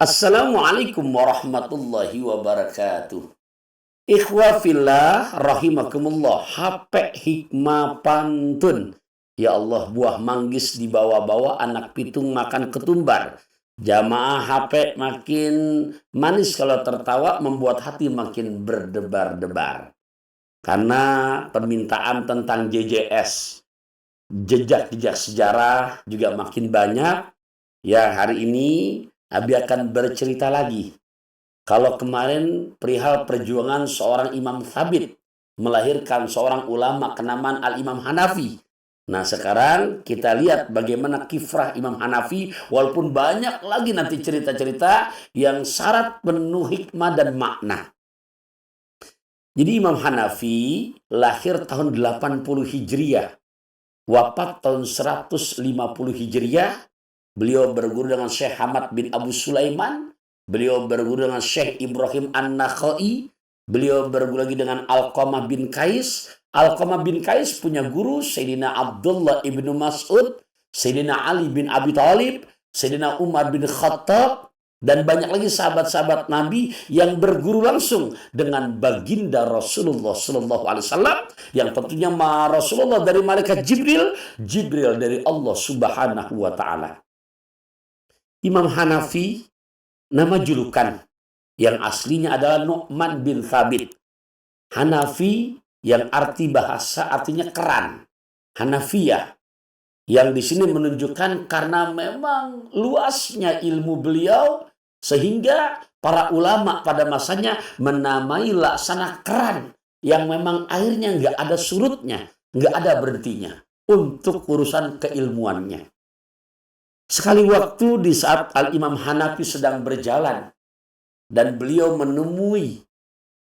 Assalamualaikum warahmatullahi wabarakatuh. Ikhwa fillah rahimakumullah. HP hikmah pantun. Ya Allah, buah manggis dibawa-bawa, anak pitung makan ketumbar. Jamaah HP makin manis kalau tertawa, membuat hati makin berdebar-debar. Karena permintaan tentang JJS, jejak-jejak sejarah juga makin banyak. Ya, hari ini Abi akan bercerita lagi. Kalau kemarin perihal perjuangan seorang Imam Thabit melahirkan seorang ulama kenamaan Al-Imam Hanafi. Nah, sekarang kita lihat bagaimana kiprah Imam Hanafi, walaupun banyak lagi nanti cerita-cerita yang syarat penuh hikmah dan makna. Jadi Imam Hanafi lahir tahun 80 Hijriah, wafat tahun 150 Hijriah. Beliau berguru dengan Syekh Hamad bin Abu Sulaiman. Beliau berguru dengan Syekh Ibrahim An-Nakhai. Beliau berguru lagi dengan Alqamah bin Qais. Alqamah bin Qais punya guru Sayyidina Abdullah ibnu Mas'ud, Sayyidina Ali bin Abi Thalib, Sayyidina Umar bin Khattab, dan banyak lagi sahabat-sahabat Nabi yang berguru langsung dengan baginda Rasulullah Sallallahu Alaihi Wasallam, yang tentunya Rasulullah dari malaikat Jibril, Jibril dari Allah Subhanahu Wa Taala. Imam Hanafi, nama julukan yang aslinya adalah Nu'man bin Thabit. Hanafi yang arti bahasa artinya keran. Hanafiyah yang di sini menunjukkan karena memang luasnya ilmu beliau sehingga para ulama pada masanya menamai laksana keran yang memang airnya nggak ada surutnya, nggak ada berhentinya untuk urusan keilmuannya. Sekali waktu di saat Al-Imam Hanafi sedang berjalan dan beliau menemui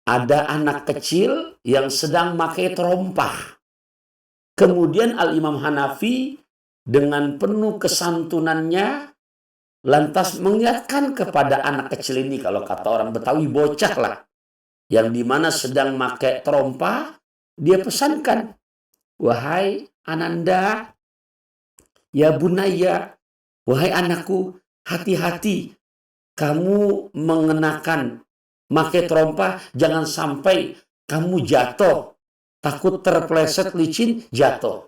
ada anak kecil yang sedang pakai terompah. Kemudian Al-Imam Hanafi dengan penuh kesantunannya lantas mengingatkan kepada anak kecil ini, kalau kata orang Betawi bocah lah, yang dimana sedang pakai terompah, dia pesankan, wahai Ananda, ya Bunaya, wahai anakku, hati-hati kamu mengenakan pakai terompah, jangan sampai kamu jatuh, takut terpeleset licin jatuh.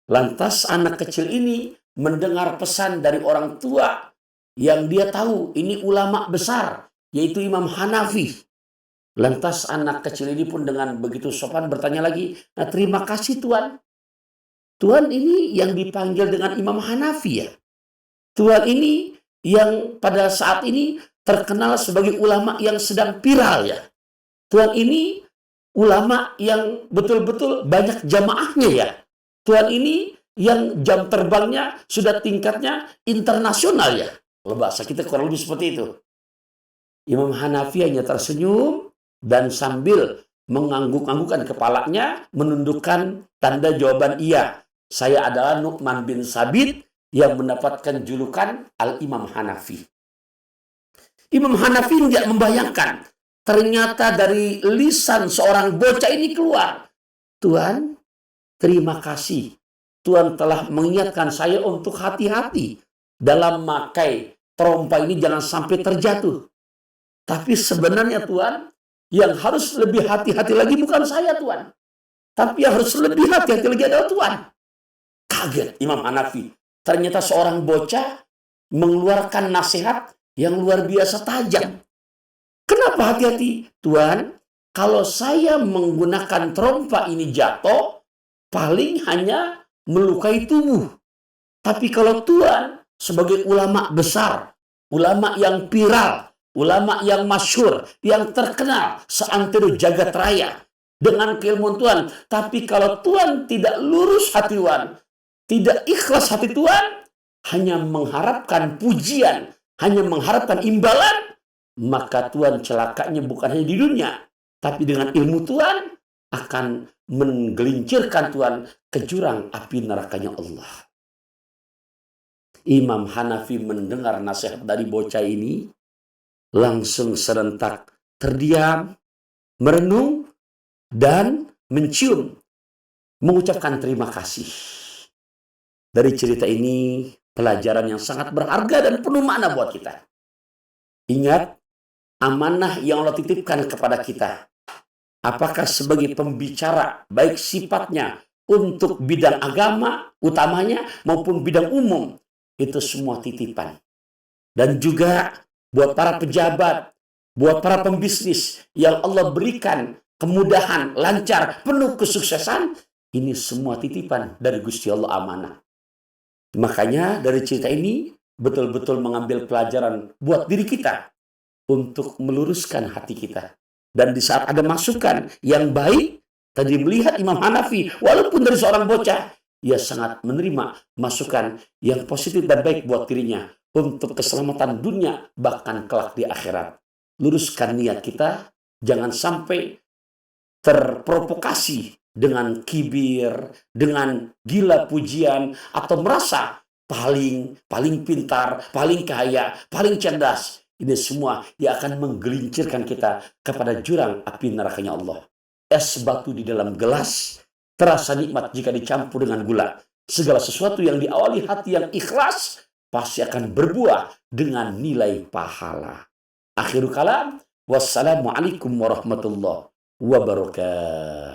Lantas anak kecil ini mendengar pesan dari orang tua yang dia tahu ini ulama besar, yaitu Imam Hanafi. Lantas anak kecil ini pun dengan begitu sopan bertanya lagi, nah, terima kasih Tuan. Tuan ini yang dipanggil dengan Imam Hanafi ya? Tuan ini yang pada saat ini terkenal sebagai ulama yang sedang viral ya? Tuan ini ulama yang betul-betul banyak jamaahnya ya? Tuan ini yang jam terbangnya sudah tingkatnya internasional ya? Kalau bahasa kita kurang lebih seperti itu. Imam Hanafi hanya tersenyum dan sambil mengangguk-anggukkan kepalanya menundukkan tanda jawaban iya. Saya adalah Nu'man bin Thabit yang mendapatkan julukan Al-Imam Hanafi. Imam Hanafi tidak membayangkan ternyata dari lisan seorang bocah ini keluar, Tuan, terima kasih. Tuan telah mengingatkan saya untuk hati-hati dalam memakai terompa ini, jangan sampai terjatuh. Tapi sebenarnya Tuan, yang harus lebih hati-hati lagi bukan saya Tuan. Tapi yang harus lebih hati-hati lagi adalah Tuan. Kaget Imam Hanafi. Ternyata seorang bocah mengeluarkan nasihat yang luar biasa tajam. Kenapa hati-hati? Tuan, kalau saya menggunakan trompa ini jatuh, paling hanya melukai tubuh. Tapi kalau Tuan sebagai ulama besar, ulama yang viral, ulama yang masyhur, yang terkenal seantero jagat raya dengan keilmuan Tuan, tapi kalau Tuan tidak lurus hati Tuan, tidak ikhlas hati Tuan, hanya mengharapkan pujian, hanya mengharapkan imbalan, maka Tuan celakanya bukan hanya di dunia, tapi dengan ilmu Tuan akan menggelincirkan Tuan ke jurang api nerakanya Allah. Imam Hanafi mendengar nasihat dari bocah ini, langsung serentak terdiam, merenung, dan mencium, mengucapkan terima kasih. Dari cerita ini, pelajaran yang sangat berharga dan penuh makna buat kita. Ingat, amanah yang Allah titipkan kepada kita. Apakah sebagai pembicara, baik sifatnya untuk bidang agama utamanya maupun bidang umum, itu semua titipan. Dan juga buat para pejabat, buat para pembisnis yang Allah berikan kemudahan, lancar, penuh kesuksesan, ini semua titipan dari Gusti Allah, amanah. Makanya dari cerita ini betul-betul mengambil pelajaran buat diri kita untuk meluruskan hati kita. Dan di saat ada masukan yang baik, tadi melihat Imam Hanafi, walaupun dari seorang bocah, ia sangat menerima masukan yang positif dan baik buat dirinya untuk keselamatan dunia, bahkan kelak di akhirat. Luruskan niat kita, jangan sampai terprovokasi dengan kibir, dengan gila pujian, atau merasa paling pintar, paling kaya, paling cerdas. Ini semua yang akan menggelincirkan kita kepada jurang api nerakanya Allah. Es batu di dalam gelas terasa nikmat jika dicampur dengan gula. Segala sesuatu yang diawali hati yang ikhlas pasti akan berbuah dengan nilai pahala. Akhirul kalam, wassalamualaikum warahmatullahi wabarakatuh.